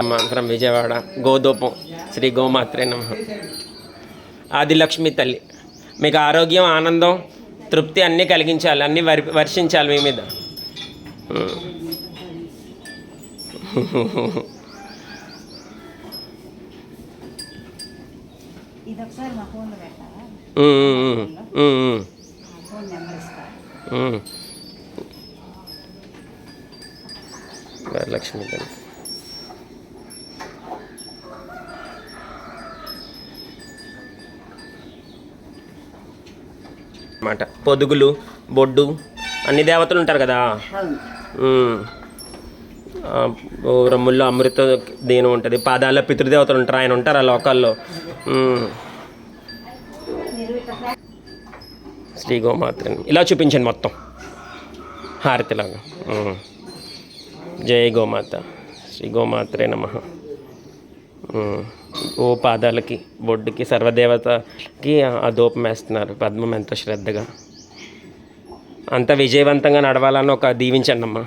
మంత్రం విజయవాడ గోధూపం శ్రీ గోమాత్రే నమః. ఆదిలక్ష్మి తల్లి మీకు ఆరోగ్యం, ఆనందం, తృప్తి అన్నీ కలిగించాలి, అన్నీ వర్షించాలి మీ మీద. లక్ష్మి తల్లి అన్నమాట. పొదుగులు, బొడ్డు, అన్ని దేవతలు ఉంటారు కదా. రమ్ముల్లో అమృత దేని ఉంటుంది, పాదాల్లో పితృదేవతలు ఉంటారు, ఆయన ఉంటారు ఆ లోకాల్లో. శ్రీ గోమాత్రని ఇలా చూపించండి మొత్తం హారతిలాగా. జై గోమాత, శ్రీ గోమాత్రే నమః. ఓ పాదాలకి, బొడ్డుకి, సర్వదేవతకి ఆ ధూపం వేస్తున్నారు. పద్మం ఎంతో శ్రద్ధగా. అంత విజయవంతంగా నడవాలని ఒక దీవించండి అమ్మా.